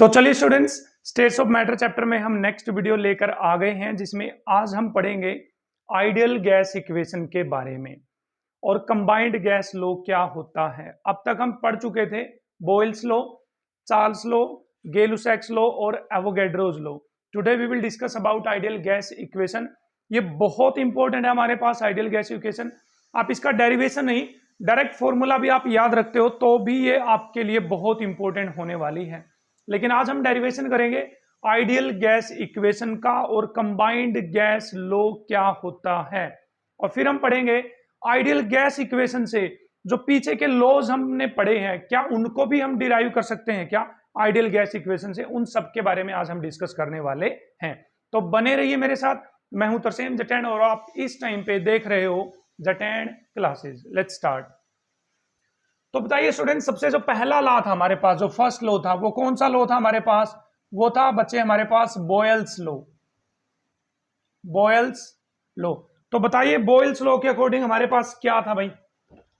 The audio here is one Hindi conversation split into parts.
तो चलिए students, states of matter chapter में हम नेक्स्ट वीडियो लेकर आ गए हैं, जिसमें आज हम पढ़ेंगे आइडियल गैस इक्वेशन के बारे में और कंबाइंड गैस लॉ क्या होता है। अब तक हम पढ़ चुके थे Boyle's law, Charles law, Gay Lussac's law और Avogadro's law. Today we will discuss about ideal gas equation. ये बहुत इंपॉर्टेंट है हमारे पास आइडियल गैस इक्वेशन। आप इसका डेरिवेशन नहीं, डायरेक्ट फॉर्मूला भी आप याद रखते हो तो भी ये आपके लिए बहुत इंपॉर्टेंट होने वाली है। लेकिन आज हम डेरिवेशन करेंगे आइडियल गैस इक्वेशन का और कंबाइंड गैस लॉ क्या होता है, और फिर हम पढ़ेंगे आइडियल गैस इक्वेशन से जो पीछे के लॉज हमने पढ़े हैं, क्या उनको भी हम डिराइव कर सकते हैं क्या आइडियल गैस इक्वेशन से। उन सब के बारे में आज हम डिस्कस करने वाले हैं। तो बने रहिए मेरे साथ। मैं हूं तरसेम जटैन और आप इस टाइम पे देख रहे हो जटैन क्लासेस। Let's start. तो बताइए स्टूडेंट, सबसे जो पहला लॉ था हमारे पास, जो फर्स्ट लॉ था, वो कौन सा लॉ था हमारे पास? वो था बच्चे हमारे पास बॉयल्स लॉ। Boyle's law. तो बताइए बॉयल्स लॉ के अकॉर्डिंग हमारे पास क्या था भाई?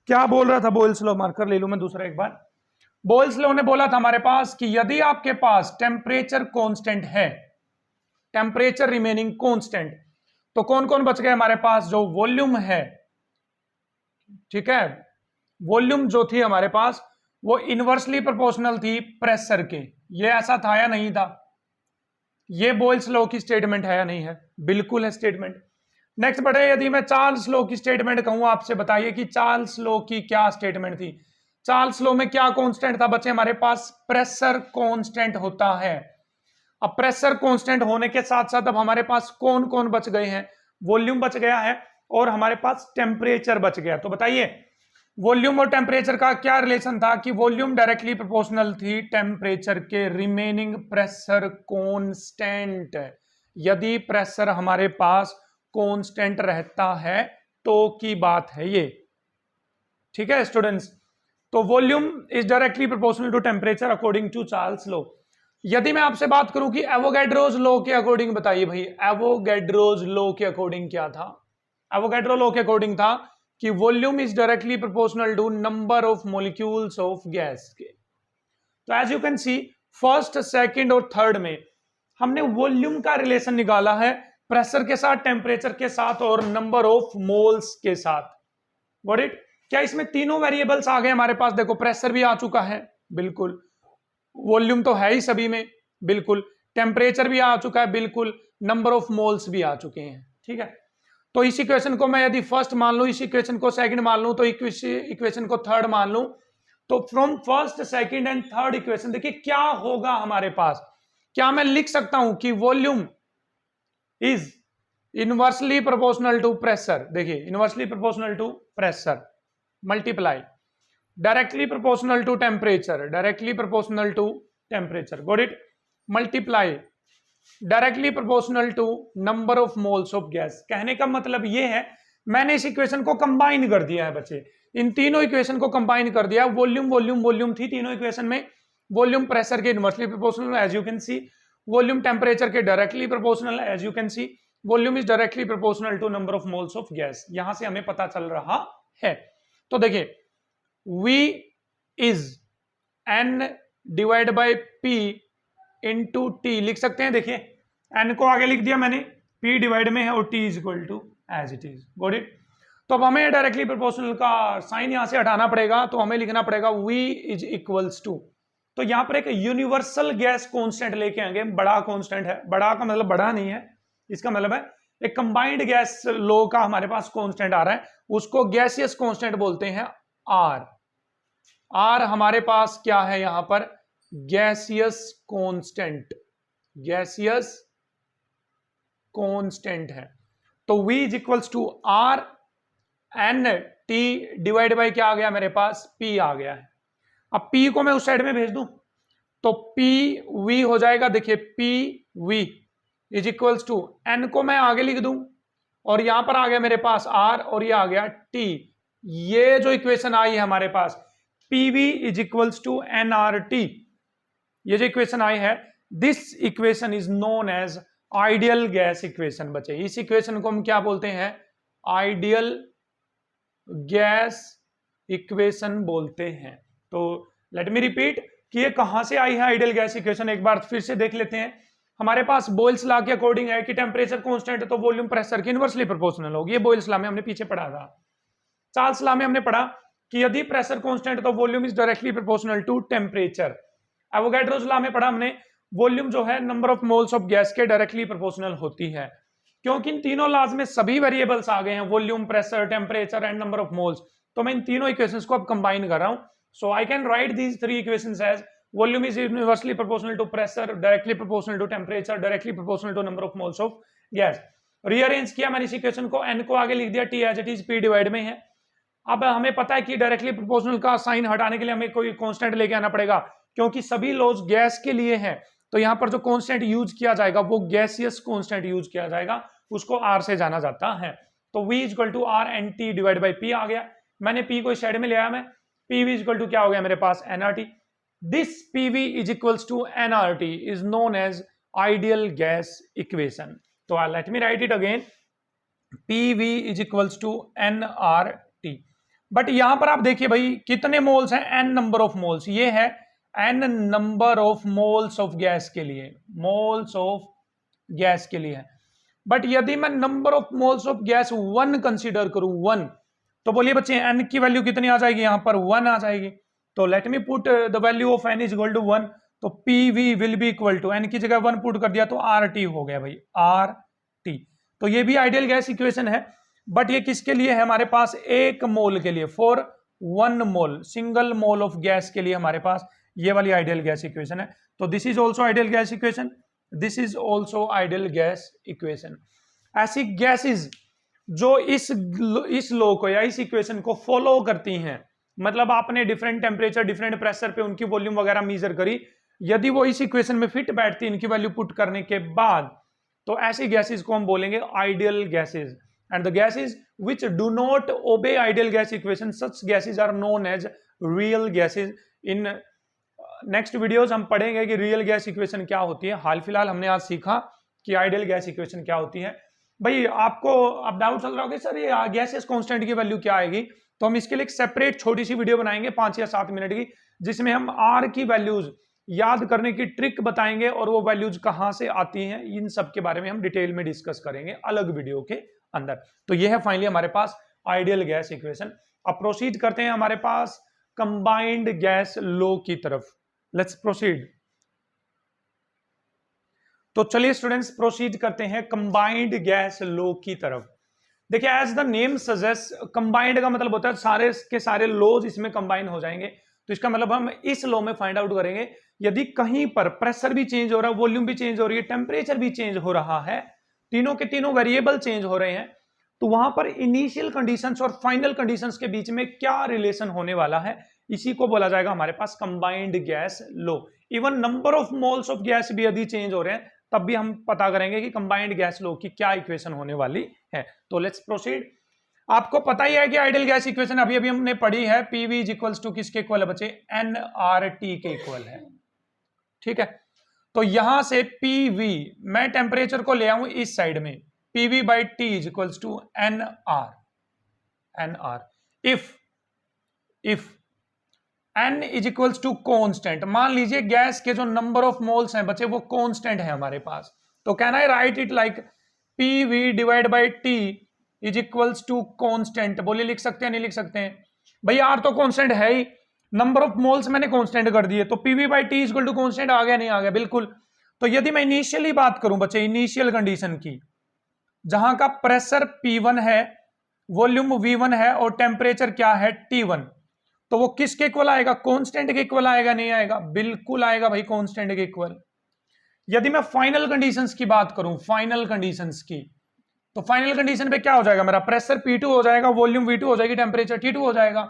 क्या बोल रहा था बॉयल्स लॉ? मार्कर ले लूं मैं दूसरा एक बार। बॉयल्स लॉ ने बोला था हमारे पास कि यदि आपके पास टेम्परेचर कांस्टेंट है, टेम्परेचर रिमेनिंग कांस्टेंट, तो कौन कौन बच गए हमारे पास? जो वॉल्यूम है, ठीक है, वॉल्यूम जो थी हमारे पास वो इनवर्सली प्रोपोर्शनल थी प्रेशर के। ये ऐसा था या नहीं था? ये बॉयल्स लॉ की स्टेटमेंट है या नहीं है? बिल्कुल है स्टेटमेंट। नेक्स्ट बढ़े, यदि मैं चार्ल्स लॉ की स्टेटमेंट कहूं आपसे, बताइए कि चार्ल्स लॉ की क्या स्टेटमेंट थी। चार्ल्स लॉ में क्या कांस्टेंट था बच्चे हमारे पास? प्रेशर कांस्टेंट होता है। अब प्रेशर कांस्टेंट होने के साथ साथ अब हमारे पास कौन कौन बच गए हैं? वॉल्यूम बच गया है और हमारे पास टेम्परेचर बच गया। तो बताइए वॉल्यूम और टेम्परेचर का क्या रिलेशन था? कि वॉल्यूम डायरेक्टली प्रोपोर्शनल थी टेम्परेचर के, रिमेनिंग प्रेशर कांस्टेंट। यदि प्रेशर हमारे पास कांस्टेंट रहता है तो की बात है ये, ठीक है स्टूडेंट्स। तो volume is directly proportional to temperature according to Charles law. यदि मैं आपसे बात करूं कि एवोगैड्रोज लॉ के अकॉर्डिंग, बताइए भाई एवोगैड्रोज लॉ के अकॉर्डिंग क्या था? एवोगैड्रो लॉ के अकॉर्डिंग था कि volume is directly proportional to number of molecules of gas के। तो as you can see first, second और थर्ड में हमने वॉल्यूम का रिलेशन निकाला है प्रेशर के साथ, टेम्परेचर के साथ और नंबर ऑफ मोल्स के साथ। Got it? क्या इसमें तीनों वेरिएबल्स आ गए हमारे पास? देखो प्रेशर भी आ चुका है, बिल्कुल। वॉल्यूम तो है ही सभी में, बिल्कुल। टेम्परेचर भी आ चुका है, बिल्कुल। नंबर ऑफ मोल्स भी आ चुके हैं, ठीक है। तो इस इक्वेशन को मैं यदि फर्स्ट मान लूं, इस इक्वेशन को सेकंड मान लूं, तो इक्वेशन को थर्ड मान लूं, तो from first, second and third equation देखिए क्या होगा हमारे पास। क्या मैं लिख सकता हूं कि volume is inversely proportional to pressure? देखिए inversely proportional to pressure multiply directly proportional to temperature, directly proportional to temperature, got it, multiply directly proportional to number of moles of gas. कहने का मतलब ये है मैंने इस इक्वेशन को कंबाइन कर दिया है बच्चे, इन तीनों इक्वेशन को कंबाइन कर दिया। वॉल्यूम वॉल्यूम वॉल्यूम थी तीनों इक्वेशन में। वॉल्यूम प्रेशर के inversely proportional as you can see, volume temperature के directly proportional as you can see, volume is directly proportional to number of moles of gas. यहां से हमें पता चल रहा है। तो देखिए V is N divide by P into T लिख सकते हैं। देखिए N को आगे लिख दिया मैंने, P डिवाइड में है और T is equal to as it is, got it. तो अब हमें डायरेक्टली प्रोपोर्शनल का साइन यहां से हटाना पड़ेगा, तो हमें लिखना पड़ेगा V इज इक्वल्स टू, तो यहां पर एक यूनिवर्सल गैस कांस्टेंट लेके आएंगे। बड़ा कांस्टेंट है, बड़ा का मतलब बड़ा नहीं है, इसका मतलब है एक कंबाइंड गैस लॉ का हमारे पास कांस्टेंट आ रहा है, उसको गैसियस कांस्टेंट बोलते हैं R। आर हमारे पास क्या है यहां पर? गैसियस कांस्टेंट, गैसियस कांस्टेंट है। तो V is equals to R N T divide by क्या आ गया मेरे पास? P आ गया है। अब P को मैं उस साइड में भेज दूं तो P V हो जाएगा। देखिए P V is equals to N को मैं आगे लिख दूं और यहां पर आ गया मेरे पास R और ये आ गया T। ये जो इक्वेशन आई है हमारे पास PV is equals to nRT, ये जो इक्वेशन आई है, this equation is known as ideal gas equation. बच्चे इस इक्वेशन को हम क्या बोलते हैं? आइडियल गैस इक्वेशन बोलते हैं। तो लेट मी रिपीट, कि ये कहां से आई है आइडियल गैस इक्वेशन, एक बार फिर से देख लेते हैं। हमारे पास बॉयल्स लॉ के अकॉर्डिंग है कि टेम्परेचर कांस्टेंट है तो वॉल्यूम प्रेशर के इनवर्सली प्रोपोर्शनल होगी। ये बॉयल्स लॉ में हमने पीछे पढ़ा था। चार्ल्स लॉ में हमने पढ़ा कि यदि प्रेशर कांस्टेंट तो volume is directly proportional to temperature. Avogadro's law में पढ़ा हमने वॉल्यूम जो है number of moles of gas के डायरेक्टली प्रोपोर्शनल होती है। क्योंकि इन तीनों लॉज में सभी वेरिएबल्स आ गए हैं, volume, pressure, temperature and number of moles, तो मैं इन तीनों इक्वेशंस को अब कंबाइन कर रहा हूं। So I can write these three equations as volume is universally proportional to pressure, directly proportional to temperature, directly proportional to number of moles of gas. Rearrange किया मैंने इस इक्वेशन को, n को आगे लिख दिया, t as it is, p divide में है। अब हमें पता है कि डायरेक्टली प्रोपोर्शनल का साइन हटाने के लिए हमें कोई कांस्टेंट लेके आना पड़ेगा, क्योंकि सभी लॉज गैस के लिए हैं। तो यहां पर जो कांस्टेंट यूज किया जाएगा वो गैसियस कांस्टेंट यूज किया जाएगा, उसको r से जाना जाता है। तो v equal to r N T divide by p आ गया। मैंने p को साइड में ले आया, मैं pv इक्वल टू क्या हो गया मेरे पास, nRT। This pv is equals to nRT is known as ideal gas equation. तो let me write it again, pv is equals to nRT। But यहां पर आप देखिए भाई कितने मोल्स हैं, n नंबर ऑफ मोल्स, ये है n number of moles of gas के लिए, मोल्स ऑफ गैस के लिए है। बट यदि मैं number of moles of gas 1 consider करूं, 1, तो बोलिए बच्चे n की वैल्यू कितनी आ जाएगी, यहां पर 1 आ जाएगी। तो let me put the value of n is equal to 1, तो pv will be equal to, n की जगह 1 पुट कर दिया तो RT हो गया भाई, RT। तो ये भी आइडियल गैस इक्वेशन है, बट ये किसके लिए है, हमारे पास 1 मोल के लिए, for 1 mole, single mole of gas के लिए हमारे पास ये वाली आइडियल गैस इक्वेशन है। तो this is also ideal gas equation, this is also ideal gas equation. ऐसी गैसेस जो इस लॉ को या इस इक्वेशन को फॉलो करती हैं, मतलब आपने डिफरेंट टेम्परेचर, डिफरेंट प्रेशर पे उनकी वॉल्यूम वगैरह मेजर करी, यदि वो इस इक्वेशन में फिट बैठती इनकी वैल्यू पुट करने के बाद, तो ऐसी गैसेस को हम बोलेंगे ideal gases. And the gases which do not obey ideal gas equation, such gases are known as real gases. In next videos हम पढ़ेंगे कि रियल गैस इक्वेशन क्या होती है। हाल फिलहाल हमने आज सीखा कि आइडियल गैस इक्वेशन क्या होती है। भाई आपको अब डाउट चल रहा होगा सर ये गैसेस कांस्टेंट की वैल्यू क्या आएगी, तो हम इसके लिए एक सेपरेट छोटी सी वीडियो बनाएंगे 5 या 7 मिनट की, जिसमें हम आर की वैल्यूज याद करने की ट्रिक बताएंगे और वो वैल्यूज कहां से आती हैं, इन सब के बारे में हम डिटेल में डिस्कस करेंगे अलग वीडियो के अंदर। तो ये है फाइनली हमारे पास आइडियल गैस इक्वेशन। अब प्रोसीड करते हैं हमारे पास कंबाइंड गैस लॉ की तरफ। Let's proceed. तो चलिए स्टूडेंट्स प्रोसीड करते हैं कंबाइंड गैस लॉ की तरफ। देखिए as the name suggest, combined का मतलब होता है सारे के सारे लॉज इसमें कंबाइन हो जाएंगे। तो इसका मतलब हम इस लॉ में फाइंड आउट करेंगे यदि कहीं पर प्रेशर भी चेंज हो रहा है, वॉल्यूम भी चेंज हो रही है, टेम्परेचर भी चेंज हो रहा है, तीनों के तीनों वेरिएबल चेंज हो रहे हैं, तो वहां पर इनिशियल कंडीशंस और फाइनल कंडीशंस के बीच में क्या रिलेशन होने वाला है, इसी को बोला जाएगा हमारे पास combined gas law. Even number of moles of gas भी यदि चेंज हो रहे हैं तब भी हम पता करेंगे कि कंबाइंड गैस लॉ की क्या इक्वेशन होने वाली है। तो लेट्स प्रोसीड। आपको पता ही है कि आइडियल गैस इक्वेशन अभी अभी हमने पढ़ी है, पीवी इज इक्वल्स टू किसके इक्वल है बच्चे, एनआरटी के इक्वल है। ठीक है, तो यहां से पीवी मैं टेम्परेचर को ले आऊं इस साइड में, PV by T is equals to NR. If n is equals to constant, मान लीजिए गैस के जो नंबर ऑफ मोल्स हैं बच्चे वो कॉन्स्टेंट है हमारे पास, तो can I write it like PV divide by T is equals to constant. बोलिए लिख सकते हैं नहीं लिख सकते हैं भाई, आर तो कॉन्स्टेंट है ही, नंबर ऑफ मोल्स मैंने कॉन्स्टेंट कर दिए, तो PV by T is equal to constant आ गया नहीं आ गया, बिल्कुल। तो यदि मैं इनिशियली बात करूं बच्चे, इनिशियल कंडीशन की, जहां का प्रेशर P1 है, वॉल्यूम V1 है और टेम्परेचर क्या है T1, तो वो किसके इक्वल आएगा, कांस्टेंट के इक्वल आएगा नहीं आएगा, बिल्कुल आएगा भाई कांस्टेंट के इक्वल। यदि मैं फाइनल कंडीशंस की बात करूं, फाइनल कंडीशंस की, तो फाइनल कंडीशन पे क्या हो जाएगा, मेरा प्रेशर P2 हो जाएगा, वॉल्यूम V2 हो जाएगी, टेम्परेचर T2 हो जाएगा।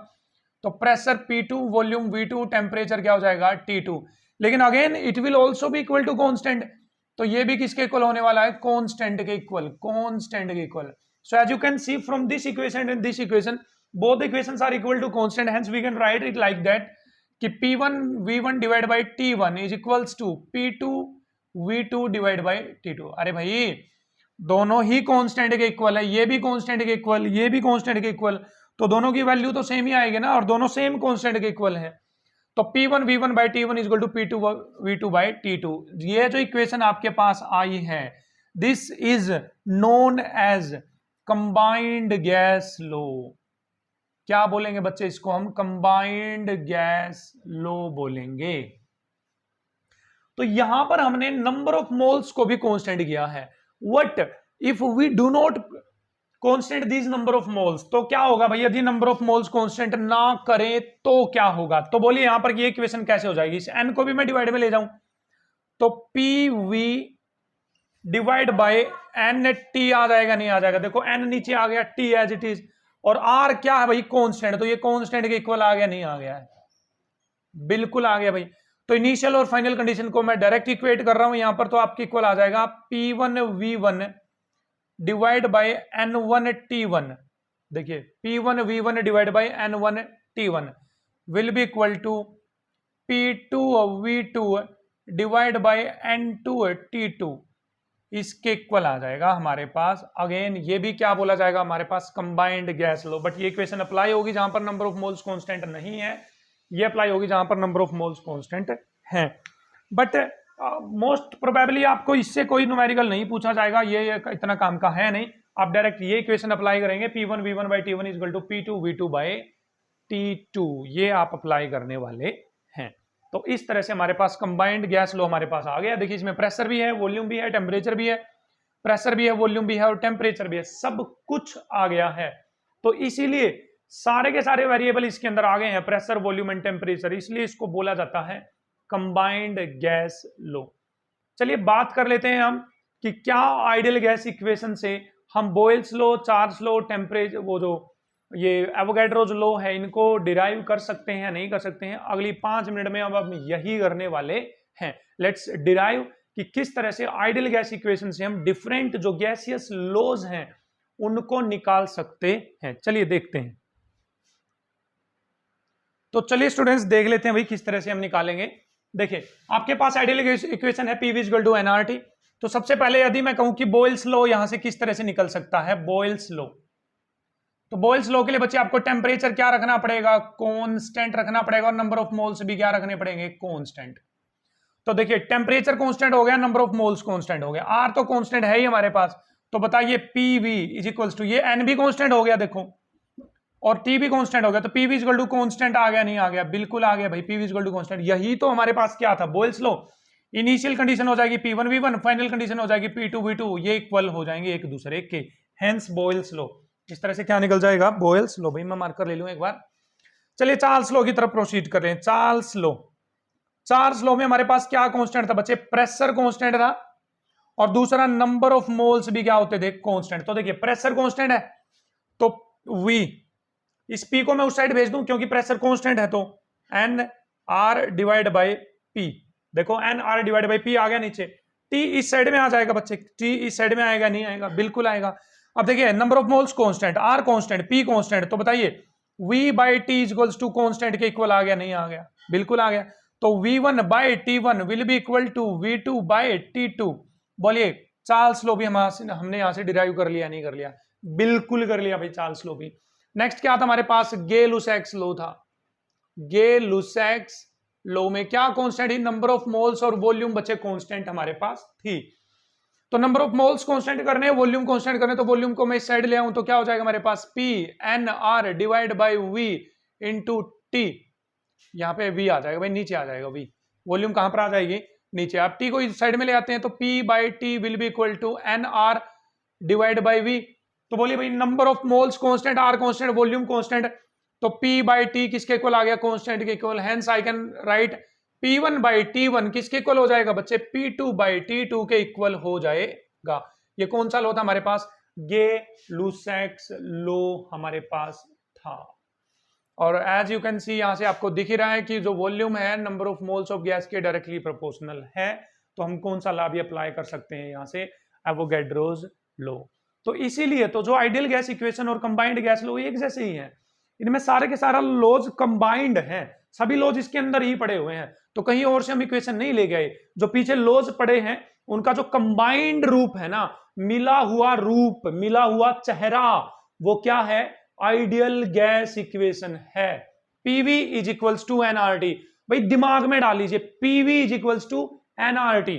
तो pressure P2, volume V2, temperature क्या हो जाएगा T2। लेकिन again it will also be equal to constant, तो ये भी किसके इक्वल होने वाला है, कांस्टेंट के इक्वल, कांस्टेंट के equal. So as you can see from this equation and this equation, both equations are equal to constant, hence we can write it like that कि P1 V1 divided by T1 is equals to P2 V2 divided by T2। अरे भाई दोनों ही कांस्टेंट के इक्वल है, ये भी कांस्टेंट के इक्वल, ये भी कांस्टेंट के इक्वल, तो दोनों की वैल्यू तो सेम ही आएगी ना, और दोनों सेम कांस्टेंट के इक्वल है। तो P1V1 by T1 is equal to P2V2 by T2। ये जो इक्वेशन आपके पास आई है, this is known as combined gas law. क्या बोलेंगे बच्चे इसको? हम कंबाइंड गैस लो बोलेंगे। तो यहां पर हमने नंबर ऑफ मोल्स को भी कांस्टेंट किया है। What if we do not constant this number of moles, तो क्या होगा भाई? यदि नंबर ऑफ मोल्स कांस्टेंट ना करें तो क्या होगा? तो बोलिए यहां पर ये इक्वेशन कैसे हो जाएगी? इस n को भी मैं डिवाइड में ले जाऊं तो PV divide by N T आ जाएगा, नहीं आ जाएगा? देखो n नीचे आ गया, t एज इट इज, और r क्या है भाई? कांस्टेंट। तो ये कांस्टेंट के इक्वल आ गया, नहीं आ गया है? बिल्कुल आ गया भाई। तो इनिशियल और फाइनल कंडीशन को मैं डायरेक्ट इक्वेट कर रहा हूं यहां पर, तो आपके इक्वल आ जाएगा P1V1 डिवाइड बाय N1T1। देखिए P1V1 divide by N1T1 will be equal to P2V2 divide by N2T2। इसके इक्वल आ जाएगा हमारे पास। अगेन ये भी क्या बोला जाएगा हमारे पास? Combined gas law. बट ये इक्वेशन अप्लाई होगी जहां पर नंबर ऑफ मोल्स कांस्टेंट नहीं है, ये अप्लाई होगी जहां पर नंबर ऑफ मोल्स कांस्टेंट है। बट मोस्ट प्रोबेबली आपको इससे कोई न्यूमेरिकल नहीं पूछा जाएगा, ये इतना काम का है नहीं। आप डायरेक्ट ये इक्वेशन अप्लाई करेंगे, P1V1 by T1 is equal to P2V2 by T2, ये आप अप्लाई करने वाले हैं। तो इस तरह से हमारे पास कंबाइंड गैस लो हमारे पास आ गया। देखिए इसमें प्रेशर भी है, वॉल्यूम भी है, टेम्परेचर भी है, प्रेशर भी है, वॉल्यूम भी है और टेम्परेचर भी है, सब कुछ आ गया है। तो इसीलिए सारे के सारे वेरिएबल इसके अंदर आ गए हैं, प्रेशर, वॉल्यूम एंड टेम्परेचर, इसलिए इसको बोला जाता है कंबाइंड गैस लो। चलिए बात कर लेते हैं हम कि क्या आइडियल गैस इक्वेशन से हम बॉयल्स लो, चार्ल्स लो, टेम्परेचर, वो जो ये एवोगैड्रोज लो है, इनको डिराइव कर सकते हैं, नहीं कर सकते हैं? अगली 5 मिनट में अब हम यही करने वाले हैं। लेट्स डिराइव कि किस तरह से आइडियल गैस इक्वेशन से हम डिफरेंट जो गैसियस लोज हैं उनको निकाल सकते हैं। चलिए देखते हैं। तो चलिए स्टूडेंट्स देख लेते हैं भाई किस तरह से हम निकालेंगे। देखिए आपके पास आइडियल इक्वेशन है PV इक्वल टू nRT। तो सबसे पहले यदि मैं कहूं कि बॉयल्स लो यहां से किस तरह से निकल सकता है, बॉयल्स लो, तो बॉयल्स लो के लिए बच्चे आपको टेम्परेचर क्या रखना पड़ेगा? कांस्टेंट रखना पड़ेगा, और नंबर ऑफ मोल्स भी क्या रखने पड़ेंगे? कांस्टेंट। तो देखिए टेम्परेचर कांस्टेंट हो गया, नंबर ऑफ मोल्स कांस्टेंट हो गया, आर तो कांस्टेंट है ही हमारे पास। तो बताइए PV इज इक्वल्स टू, ये N भी कांस्टेंट हो गया देखो, और T भी कांस्टेंट हो गया, तो PV इक्वल टू कांस्टेंट आ गया, नहीं आ गया? बिल्कुल आ गया भाई, PV इक्वल टू कांस्टेंट। यही तो हमारे पास क्या था? बॉयल्स लो। इनिशियल कंडीशन हो जाएगी P1V1, फाइनल कंडीशन हो जाएगी P2V2, ये इक्वल हो जाएंगे एक दूसरे के, हेंस बॉयल्स लो। इस तरह से क्या निकल जाएगा? बॉयल्स लो। भाई मैं मार्कर ले लूं एक बार। चलिए चार्ल्स लो की तरफ प्रोसीड कर रहे हैं। चार्ल्स लो, चार्ल्स लो में हमारे पास क्या कांस्टेंट था बच्चे? प्रेशर कांस्टेंट था, और दूसरा नंबर ऑफ मोल्स भी क्या होते थे? कांस्टेंट। तो देखिए प्रेशर कांस्टेंट है तो V, इस P को मैं उस साइड भेज दूं क्योंकि प्रेशर कांस्टेंट है, तो NR डिवाइड बाय P। देखो NR डिवाइड बाय P आ गया नीचे, T इस साइड में आ जाएगा बच्चे, T इस साइड में आएगा, नहीं आएगा? बिल्कुल आएगा। अब देखिए number of moles constant, R constant, P constant, तो बताइए V by T equals to constant के इक्वल आ गया, नहीं आ गया? बिल्कुल आ गया। तो V1 by T1 will be equal to V2 by T2। बोलिए चार्ल्स लो भी हमने यहां से डिराइव कर लिया, नहीं कर लिया? बिल्कुल कर लिया भाई चार्ल्स लो भी। नेक्स्ट क्या था हमारे पास? गे-लुसैक्स लो था। गे-लुसैक्स लो में क्या constant he? Number of moles और वॉल्यूम बच्चे कांस्टेंट हमारे पास थी। तो नंबर ऑफ मोल्स कांस्टेंट करने, वॉल्यूम कांस्टेंट करने, तो वॉल्यूम को मैं इस साइड ले आऊं तो क्या हो जाएगा हमारे पास? P NR divide by V into T। यहां पे V आ जाएगा भाई, नीचे आ जाएगा V। वॉल्यूम कहां पर आ जाएगी? नीचे। आप T को इस साइड में ले आते हैं तो P by T will be equal to NR divide by V। तो बोलिए भाई number of moles constant, R constant, volume constant, तो P बाई T किसके इक्वल आ गया? कांस्टेंट के equal. Hence I can write P1 by T1 किसके इक्वल हो जाएगा बच्चे? P2 बाई T2 के इक्वल हो जाएगा। ये कौन सा लो था हमारे पास? गे-लुसैक्स लो हमारे पास था। और एज यू कैन सी यहां से आपको दिख ही रहा है कि जो वॉल्यूम है number of moles of gas के डायरेक्टली प्रोपोर्शनल है। तो हम कौन सा लॉ भी अप्लाई कर सकते हैं यहां से? एवोगैड्रोज लो। तो इसीलिए तो जो आइडियल गैस इक्वेशन और कंबाइंड गैस लो एक जैसे ही है, इनमें सारे के सारा लॉज कंबाइंड है, सभी लॉज इसके अंदर ही पड़े हुए हैं। तो कहीं और से हम इक्वेशन नहीं ले गए, जो पीछे लॉज पड़े हैं उनका जो कंबाइंड रूप है ना, मिला हुआ रूप, मिला हुआ चेहरा, वो क्या है? आइडियल गैस इक्वेशन है। PV is equals to nRT। भाई दिमाग में डाल लीजिए, PV is equals to NRT.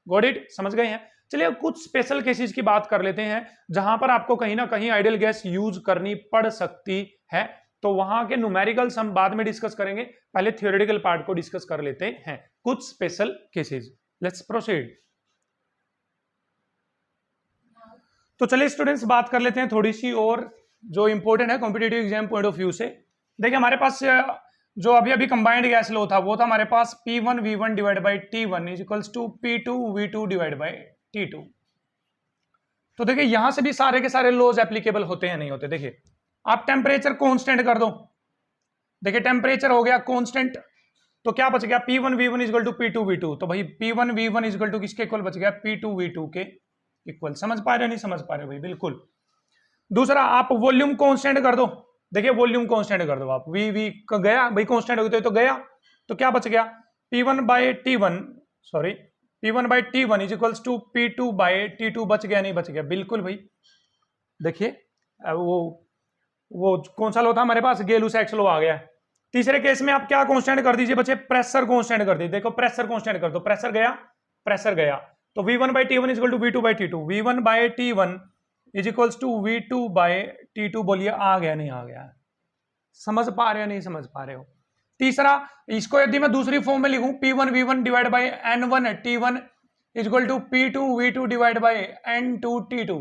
Got it? समझ गए हैं? चलिए कुछ स्पेशल केसेस की बात कर लेते हैं जहां पर आपको कहीं ना कहीं आइडियल गैस यूज करनी पड़ सकती है। तो वहां के न्यूमेरिकल्स हम बाद में डिस्कस करेंगे, पहले थ्योरेटिकल पार्ट को डिस्कस कर लेते हैं, कुछ स्पेशल केसेस। Let's proceed. तो चलिए स्टूडेंट्स बात कर लेते हैं थोड़ी सी और जो इंपॉर्टेंट है competitive exam point of view से। देखिए हमारे पास जो अभी अभी कंबाइंड गैस लॉ था वो था हमारे पास P1V1 divide by T1 is equals to P2V2 divide by T2। तो देखिए यहां से भी सारे के सारे लॉज एप्लीकेबल होते हैं नहीं होते। देखिए आप टेम्परेचर कांस्टेंट कर दो, देखिए टेम्परेचर हो गया कांस्टेंट, तो क्या बच गया P1V1 is equal to P2V2। तो भाई P1V1 इज इक्वल टू किसके इक्वल बच गया? P2V2 के इक्वल। समझ पा रहे हो नहीं समझ पा रहे हो भाई? बिल्कुल। दूसरा आप वॉल्यूम कांस्टेंट कर दो, देखिए वॉल्यूम कांस्टेंट कर दो आप, वी गया भाई कांस्टेंट हो गया तो गया, तो क्या बच गया P1 by T1 sorry P1 by T1 is equals to P2 by T2। बच गया नहीं बच गया? बिल्कुल भाई। देखिए वो कौन सा लो था हमारे पास? गेलू-सैक्स लो आ गया। तीसरे केस में आप क्या कांस्टेंट कर दीजिए बच्चे? प्रेशर कांस्टेंट कर दीजिए। देखो प्रेशर कांस्टेंट कर दो, प्रेशर गया तो V1 by T1 is equal to V2 by T2। V1 by T1 is equals to V2 by T2। बोलिए आ गया नहीं आ गया? समझ पा रहे हो नहीं समझ पा रहे हो? तीसरा इसको यदि मैं दूसरी फॉर्म में लिखूं P1V1 divide by N1 T1 is equal to P2V2 divide by N2 T2।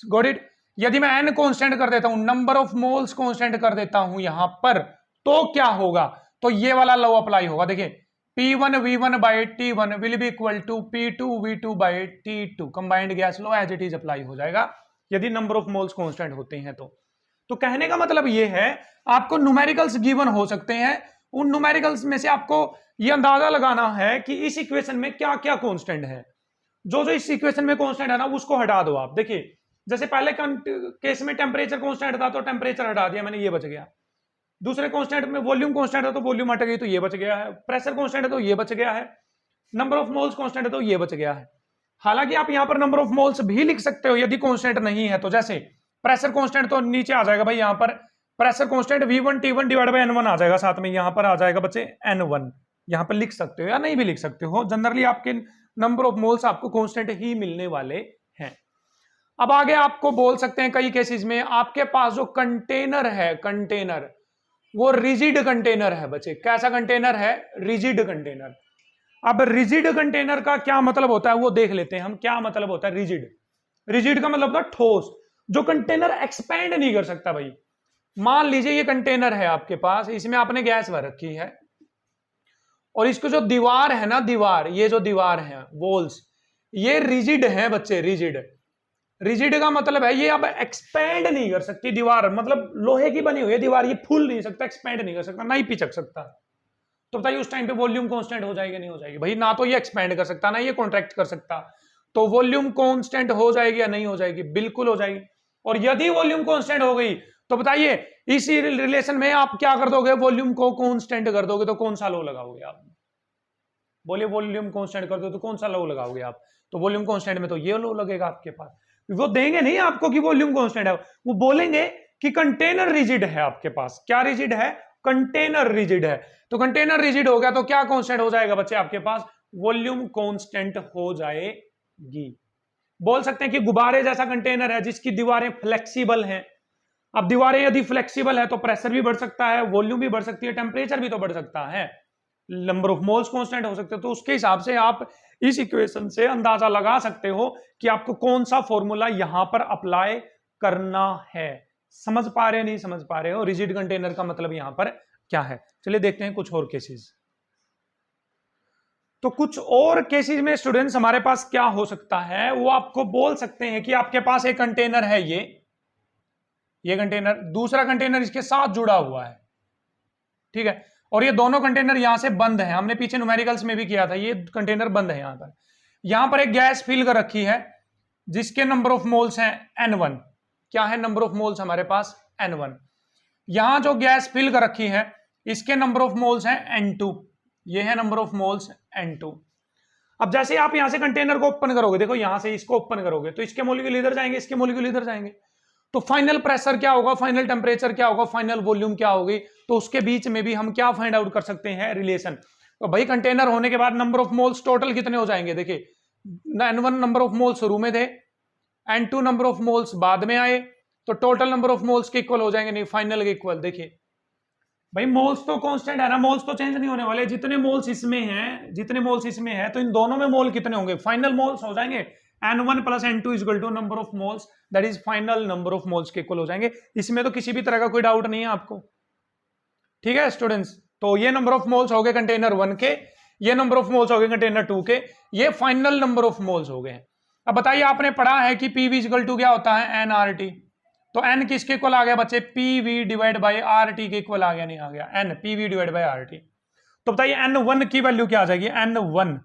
Got it? यदि मैं n कांस्टेंट कर देता हूं, नंबर ऑफ मोल्स कांस्टेंट कर देता हूं यहां पर, तो क्या होगा? तो ये वाला लॉ अप्लाई होगा। देखिए P1V1 by T1 will be equal to P2V2 by T2। Combined gas law as it is apply हो जाएगा यदि नंबर ऑफ मोल्स कांस्टेंट होते हैं तो कहने का मतलब ये है आपको न्यूमेरिकल्स गिवन हो सकते हैं, उन न्यूमेरिकल्स में से आपको ये अंदाजा लगाना है कि इस इक्वेशन में क्या क्या कांस्टेंट है। जो जो इस इक्वेशन में कांस्टेंट है ना उसको हटा दो आप। देखिए जैसे पहले केस में टेम्परेचर कांस्टेंट था तो टेम्परेचर हटा दिया मैंने, ये बच गया। दूसरे कांस्टेंट में वॉल्यूम कांस्टेंट है तो वॉल्यूम हट गई तो ये बच गया है। प्रेशर कांस्टेंट है तो ये बच गया है। नंबर ऑफ मोल्स कांस्टेंट है तो ये बच गया है। हालांकि आप यहां पर नंबर ऑफ मोल्स भी लिख सकते हो यदि कांस्टेंट नहीं है तो। जैसे प्रेशर कांस्टेंट तो नीचे आ जाएगा भाई, यहां पर pressure constant V1 T1 divide by N1 आ जाएगा, साथ में यहां पर आ जाएगा बच्चे N1। यहां पर लिख सकते हो या नहीं भी लिख सकते हो, जनरली आपके नंबर ऑफ मोल्स आपको कांस्टेंट ही मिलने वाले हैं। अब आगे आपको बोल सकते हैं कई केसेस में आपके पास जो कंटेनर है, कंटेनर वो रिजिड कंटेनर है बच्चे। कैसा कंटेनर है? Rigid container. अब रिजिड कंटेनर का क्या मतलब होता है वो देख लेते हैं हम। क्या मतलब होता है रिजिड? रिजिड का मतलब होता है ठोस, जो कंटेनर एक्सपेंड नहीं कर सकता भाई। मान लीजिए ये कंटेनर है आपके पास, इसमें आपने गैस भर रखी है और इसको जो दीवार है ना, दीवार, ये जो दीवार है वॉल्स, ये रिजिड है बच्चे, रिजिड। रिजिड का मतलब है ये अब एक्सपेंड नहीं कर सकती दीवार, मतलब लोहे की बनी हुई है दीवार, ये फूल नहीं सकता, एक्सपेंड नहीं कर सकता, ना ही पिचक सकता। तो बताइए उस टाइम पे वॉल्यूम कांस्टेंट हो जाएगी नहीं हो जाएगी भाई? ना तो ये एक्सपेंड कर सकता ना ये कॉन्ट्रैक्ट कर सकता, तो वॉल्यूम कांस्टेंट हो जाएगी या नहीं हो जाएगी? बिल्कुल हो जाएगी। और यदि वॉल्यूम कांस्टेंट हो गई तो बताइए इसी रिलेशन में आप क्या कर दोगे? वॉल्यूम को कांस्टेंट कर दोगे तो कौन सा लॉ लगाओगे आप? बोलिए वॉल्यूम कांस्टेंट कर दो तो कौन सा लॉ लगाओगे आप? तो वॉल्यूम कांस्टेंट में तो ये लॉ लगेगा आपके पास। वो देंगे नहीं आपको कि वॉल्यूम कांस्टेंट है, वो बोलेंगे कि कंटेनर रिजिड है आपके पास। क्या रिजिड है? कंटेनर रिजिड है। तो कंटेनर रिजिड हो गया तो क्या कांस्टेंट हो जाएगा बच्चे आपके पास? वॉल्यूम कांस्टेंट हो जाएगी। बोल सकते हैं कि गुब्बारे जैसा कंटेनर है जिसकी दीवारें फ्लेक्सिबल हैं। अब दीवारें यदि फ्लेक्सिबल है तो प्रेशर भी बढ़ सकता है, वॉल्यूम भी बढ़ सकती है, टेम्परेचर भी तो बढ़ सकता है, नंबर ऑफ मोल्स कांस्टेंट हो सकते हैं। तो उसके हिसाब से आप इस इक्वेशन से अंदाजा लगा सकते हो कि आपको कौन सा फॉर्मूला यहां पर अप्लाई करना है। समझ पा रहे हो नहीं समझ पा रहे हो? रिजिड कंटेनर का मतलब यहां पर क्या है? चलिए देखते हैं कुछ और केसेस। तो कुछ और केसेस में स्टूडेंट्स हमारे पास क्या हो सकता है, वो आपको बोल सकते हैं कि आपके पास एक कंटेनर है, ये कंटेनर, दूसरा कंटेनर इसके साथ जुड़ा हुआ है, ठीक है, और ये दोनों कंटेनर यहां से बंद है। हमने पीछे न्यूमेरिकल्स में भी किया था, ये कंटेनर बंद है। यहां पर एक गैस फिल कर रखी है जिसके नंबर ऑफ मोल्स हैं N1। क्या है नंबर ऑफ मोल्स हमारे पास? N1। यहां जो गैस फिल कर रखी है इसके नंबर ऑफ मोल्स हैं N2। ये है नंबर ऑफ मोल्स N2। अब जैसे आप यहां से कंटेनर को ओपन करोगे, देखो यहां से इसको ओपन करोगे तो इसके मोलिक्यूल इधर जाएंगे, इसके मोलिक्यूल इधर जाएंगे। तो फाइनल प्रेशर क्या होगा, फाइनल टेम्परेचर क्या होगा, फाइनल वॉल्यूम क्या होगी, तो उसके बीच में भी हम क्या फाइंड आउट कर सकते हैं, रिलेशन। तो भाई कंटेनर होने के बाद नंबर ऑफ मोल्स टोटल कितने हो जाएंगे, देखिए N1 नंबर ऑफ मोल्स शुरू में थे, N2 नंबर ऑफ मोल्स बाद में आए, तो टोटल नंबर ऑफ मोल्स के इक्वल हो जाएंगे, नहीं फाइनल के इक्वल। देखिए भाई मोल्स तो कांस्टेंट है ना, मोल्स तो चेंज नहीं होने वाले, जितने मोल्स इसमें हैं, जितने मोल्स इसमें हैं, तो इन दोनों में मोल कितने होंगे, फाइनल मोल्स हो जाएंगे N1 plus N2 equal to number of moles, that is final number of moles के इक्वल हो जाएंगे। इसमें तो किसी भी तरह का कोई डाउट नहीं है आपको, ठीक है स्टूडेंट्स। तो ये नंबर ऑफ मोल्स हो गए कंटेनर 1 के, ये नंबर ऑफ मोल्स हो गए कंटेनर 2 के, ये फाइनल नंबर ऑफ मोल्स हो गए। अब बताइए आपने पढ़ा है कि पीवी इक्वल टू क्या होता है, NRT, तो n किसके इक्वल आ गया बच्चे, पीवी डिवाइड बाई RT के इक्वल आ गया, नहीं आ गया, n PV divide by RT। तो बताइए N1 की वैल्यू क्या आ जाएगी, N1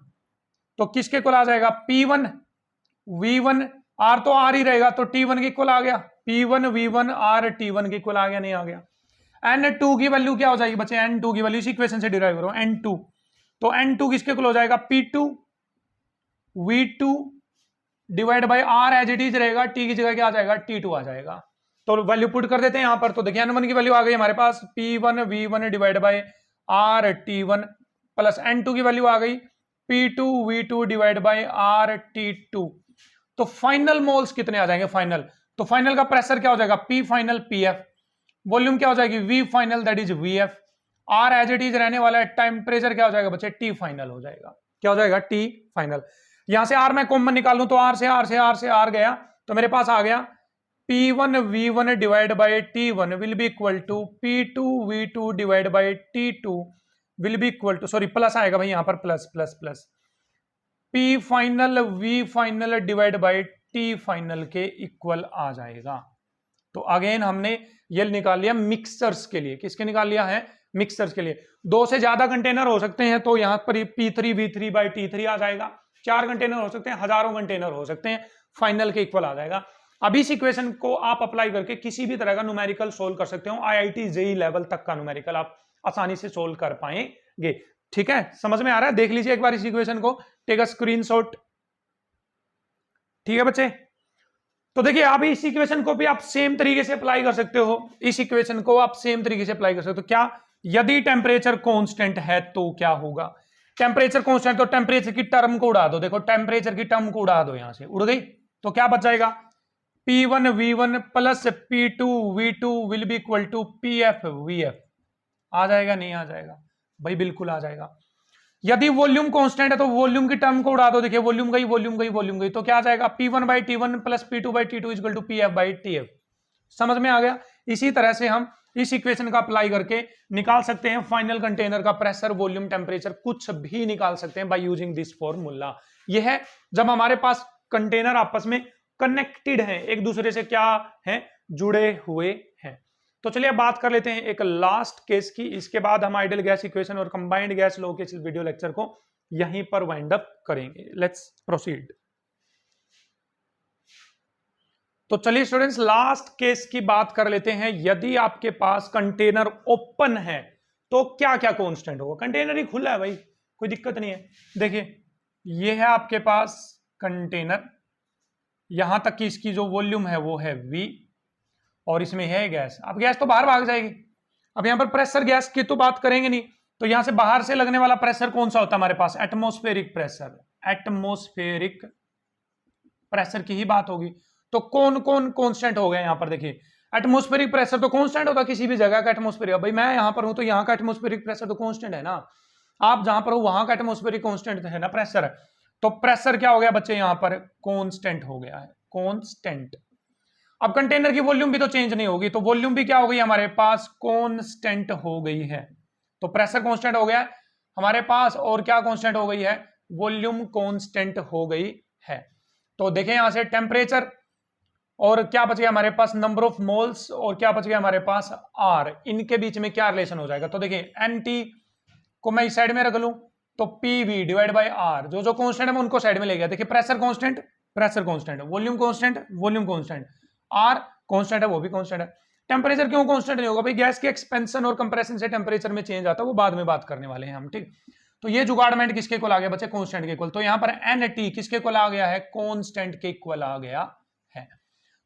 तो किसके इक्वल आ जाएगा, P1 V1, R तो R ही रहेगा, तो T1 के इक्वल आ गया, P1 V1 R T1 के इक्वल आ गया, नहीं आ गया। N2 की वैल्यू क्या हो जाएगी बच्चे, N2 की वैल्यू इस इक्वेशन से डिराइव करो, N2 तो N2 किसके इक्वल हो जाएगा, P2 V2 divide by R as it is रहेगा, T की जगह क्या आ जाएगा, T2 आ जाएगा। तो वैल्यू पुट कर देते हैं यहां पर, तो देखिए N1 की वैल्यू आ गई हमारे पास P1 V1 divide by R T1 plus N2 की वैल्यू आ गई P2 V2 divide by R T2। तो फाइनल मोल्स कितने आ जाएंगे, फाइनल, तो फाइनल का प्रेशर क्या हो जाएगा, P फाइनल PF, वॉल्यूम क्या हो जाएगी, V final that is VF, R as it is रहने वाला है, टेम्परेचर क्या हो जाएगा बच्चे, T फाइनल हो जाएगा, क्या हो जाएगा, T फाइनल। यहां से R मैं कॉमन निकालूं तो R से R गया, तो मेरे पास आ गया P1 V1 divide by T1 will be equal to P2 V2 divide by T2 will be equal to, sorry plus आएगा भाई यहां पर, plus plus plus, P final V final divide by T final के इक्वल आ जाएगा। तो अगेन हमने ये निकाल लिया मिक्सर्स के लिए, किसके निकाल लिया है, मिक्सर्स के लिए। दो से ज्यादा कंटेनर हो सकते हैं तो यहां पर P3 V3 बाई T3 आ जाएगा, 4 कंटेनर हो सकते हैं, हजारों कंटेनर हो सकते हैं, फाइनल के इक्वल आ जाएगा। अब इस इक्वेशन को आप अप्लाई करके किसी भी तरह का न्यूमेरिकल सोल्व कर सकते हो, IIT JEE लेवल तक का न्यूमेरिकल आप आसानी से सोल्व कर पाएंगे, ठीक है, समझ में आ रहा है। देख लीजिए एक बार इस इक्वेशन को, टेक अ स्क्रीनशॉट, ठीक है बच्चे। तो देखिए आप इस इक्वेशन को भी आप सेम तरीके से अप्लाई कर सकते हो, इस इक्वेशन को आप सेम तरीके से अप्लाई कर सकते हो। क्या, यदि टेम्परेचर कांस्टेंट है तो क्या होगा, टेम्परेचर कांस्टेंट, तो टेम्परेचर की टर्म को उड़ा दो, देखो टेम्परेचर की टर्म को उड़ा दो, यहां से उड़ गई, तो क्या बच जाएगा, P1 V1 plus P2 V2 will be equal to PF VF, आ जाएगा, नहीं आ जाएगा भाई, बिल्कुल आ जाएगा। यदि वॉल्यूम कांस्टेंट है तो वॉल्यूम की टर्म को उड़ा दो, देखिए वॉल्यूम गई, वॉल्यूम गई, वॉल्यूम गई, तो क्या आ जाएगा, P1 by T1 plus P2 by T2 equal to PF by TF, समझ में आ गया। इसी तरह से हम इस इक्वेशन का अप्लाई करके निकाल सकते हैं फाइनल कंटेनर का प्रेशर, वॉल्यूम, टेम्परेचर, कुछ भी निकाल सकते हैं बाय यूजिंग दिस फॉर्मूला। यह है जब हमारे पास कंटेनर आपस में कनेक्टेड हैं, एक दूसरे से क्या है, जुड़े हुए हैं। तो चलिए अब बात कर लेते हैं एक लास्ट केस की, इसके बाद हम आइडियल गैस इक्वेशन और कंबाइंड गैस लॉ के इस वीडियो लेक्चर को यहीं पर वाइंड अप करेंगे। Let's proceed. तो चलिए स्टूडेंट्स लास्ट केस की बात कर लेते हैं। यदि आपके पास कंटेनर ओपन है तो क्या क्या कांस्टेंट होगा, कंटेनर ही खुला है भाई, कोई दिक्कत नहीं है। देखिए ये है आपके पास कंटेनर, यहां तक कि इसकी जो वॉल्यूम है वो है V, और इसमें है गैस। अब गैस तो बाहर भाग जाएगी, अब यहां पर प्रेशर गैस की तो बात करेंगे नहीं, तो यहां से बाहर से लगने वाला प्रेशर कौन सा होता है हमारे पास, एटमॉस्फेरिक प्रेशर, एटमॉस्फेरिक प्रेशर की ही बात होगी। तो कौन कौन कांस्टेंट हो गए यहां पर, देखिए एटमॉस्फेरिक प्रेशर तो कांस्टेंट होता है किसी भी जगह का एटमॉस्फेरिक, भाई मैं यहां पर हूं तो यहां का एटमॉस्फेरिक प्रेशर तो कांस्टेंट है ना, आप जहां पर हो वहां का एटमॉस्फेरिक कांस्टेंट है ना प्रेशर है, तो प्रेशर क्या हो गया बच्चे यहां पर, कांस्टेंट हो गया है, कांस्टेंट। अब कंटेनर की वॉल्यूम भी तो चेंज नहीं होगी, तो वॉल्यूम भी क्या हो गई हमारे पास, कांस्टेंट हो गई है। तो प्रेशर कांस्टेंट हो गया है हमारे पास, और क्या कांस्टेंट हो गई है, वॉल्यूम कांस्टेंट हो गई है। तो देखें यहां से टेम्परेचर, और क्या बच गया हमारे पास, नंबर ऑफ मोल्स, और क्या बच गया हमारे पास, R, इनके बीच में क्या रिलेशन हो जाएगा। तो देखिए NT को मैं इस साइड में रख लूं तो PV डिवाइड बाई R, जो जो कांस्टेंट है मैं उनको साइड में ले गया। देखिए pressure constant, pressure constant, volume constant, volume constant, R constant है, वो भी कांस्टेंट है। टेम्परेचर क्यों कांस्टेंट नहीं होगा भाई, गैस के एक्सपेंशन और कंप्रेशन से टेम्परेचर में चेंज आता है, वो बाद में बात करने वाले हैं हम, ठीक। तो ये जुगाड़मेंट किसके इक्वल आ गया बच्चे, कांस्टेंट के इक्वल। तो यहां पर NT किसके इक्वल आ गया है, कांस्टेंट के इक्वल आ गया है।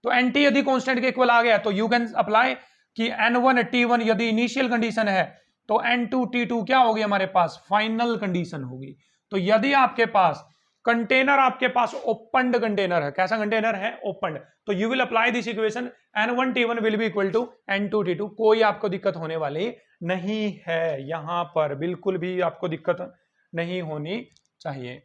तो NT यदि कांस्टेंट के इक्वल आ गया तो यू कैन अप्लाई कि N1 T1 यदि इनिशियल कंडीशन है तो N2 T2 क्या होगी हमारे पास, फाइनल कंडीशन होगी। तो यदि आपके पास कंटेनर, आपके पास ओपनड कंटेनर है, कैसा कंटेनर है, ओपनड, तो you will apply this equation N1 T1 will be equal to N2 T2। कोई आपको दिक्कत होने वाली नहीं है, यहां पर बिल्कुल भी आपको दिक्कत नहीं होनी चाहिए।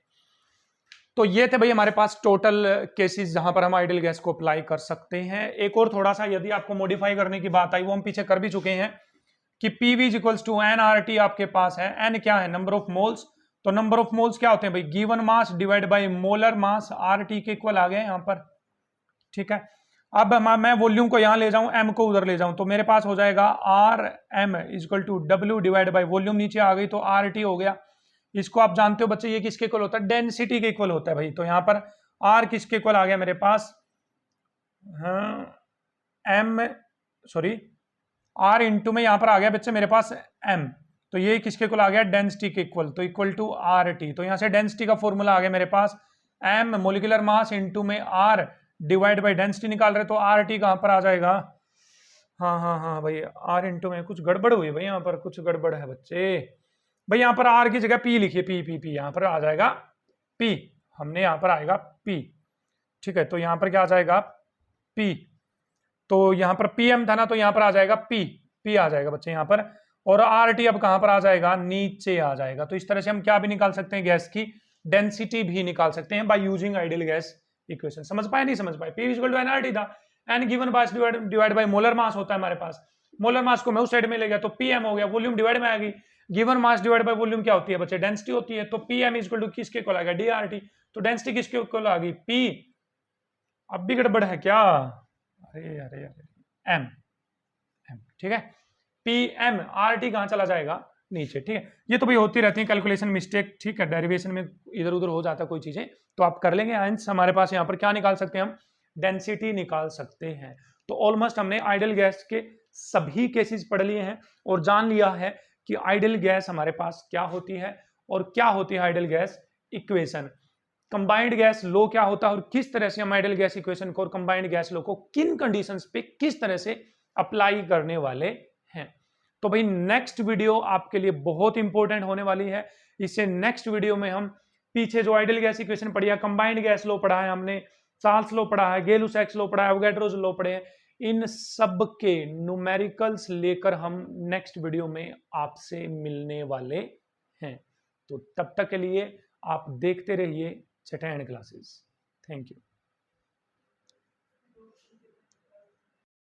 तो ये थे भाई हमारे पास टोटल केसेस जहां पर हम आइडियल गैस को अप्लाई कर सकते हैं। एक और थोड़ा सा यदि आपको मॉडिफाई करने की बात आई, वो हम पीछे कर भी चुके हैं कि PV इक्वल्स टू nRT आपके पास है। n क्या है, नंबर ऑफ मोल्स। तो नंबर ऑफ मोल्स क्या होते हैं भाई, given mass divide by molar mass, RT के इक्वल आ गए यहाँ पर, ठीक है। अब मैं वॉल्यूम को यहां ले जाऊं, m को उधर ले जाऊं, तो मेरे पास हो जाएगा RM equal to W divide by volume, नीचे आ गई तो RT हो गया। इसको आप जानते हो बच्चे, ये किसके इक्वल होता है, डेंसिटी के इक्वल होता है भाई। तो यहां पर R किसके इक्वल आ गया मेरे पास, हाँ R इंटू में यहां पर आ गया बच्चे मेरे पास M, तो ये किसके इक्वल आ गया, डेंसिटी के इक्वल, तो इक्वल टू RT। तो यहां से डेंसिटी का फॉर्मूला आ गया मेरे पास M मोलिकुलर मास इंटू में R डिवाइड बाई डेंसिटी निकाल रहे, तो RT कहां पर आ जाएगा, हाँ भाई R इंटू में कुछ गड़बड़ हुई भाई, यहाँ पर कुछ गड़बड़ है बच्चे भाई। यहाँ पर R की जगह P लिखिए, P यहाँ पर आ जाएगा P, हमने यहाँ पर आएगा P, ठीक है। तो यहाँ पर क्या आ जाएगा P, तो यहाँ पर PM था ना, तो यहाँ पर आ जाएगा P आ जाएगा बच्चे यहाँ पर, और RT अब कहां पर आ जाएगा, नीचे आ जाएगा। तो इस तरह से हम क्या भी निकाल सकते हैं, गैस की डेंसिटी भी निकाल सकते हैं by using ideal gas equation. समझ पाए, नहीं समझ पाए, P इक्वल टू nRT था, n given mass divide by molar mass होता है हमारे पास, मोलर मास को मैं उस साइड में ले गया तो PM हो गया, वॉल्यूम डिवाइड में आ गई, given mass divide by volume क्या होती है बच्चे, डेंसिटी होती है। तो PM इक्वल टू किसके इक्वल आ गया, DRT, तो डेंसिटी किसके इक्वल आ गई, P। अब भी गड़बड़ है क्या, अरे M, ठीक है, PM, RT कहां चला जाएगा, नीचे, ठीक है। ये तो भाई होती रहती है कैलकुलेशन मिस्टेक, ठीक है, डेरिवेशन में इधर उधर हो जाता है कोई चीजें, तो आप कर लेंगे। हेंस हमारे पास यहाँ पर क्या निकाल सकते हैं हम, डेंसिटी निकाल सकते हैं। तो ऑलमोस्ट हमने आइडियल गैस के सभी केसेस पढ़ लिए हैं और जान लिया है कि आइडियल गैस हमारे पास क्या होती है और क्या होती है ideal gas equation, combined gas law क्या होता है और किस तरह से हम आइडियल गैस इक्वेशन को और कंबाइंड गैस लो को किन कंडीशंस पे किस तरह से अप्लाई करने वाले हैं। तो भाई नेक्स्ट वीडियो आपके लिए बहुत इंपॉर्टेंट होने वाली है। इससे नेक्स्ट वीडियो में हम पीछे जो आइडियल गैस इक्वेशन पढ़ी है, कंबाइंड गैस लो पढ़ा है हमने, चार्ल्स लो पढ़ा है, गेलुसैक्स लो पढ़ा है, एवोगैड्रोस लो पढ़े हैं, इन सब के न्यूमेरिकल्स लेकर हम नेक्स्ट वीडियो में आपसे मिलने वाले हैं। तो तब तक के लिए आप देखते रहिए चटैन क्लासेस। Thank you.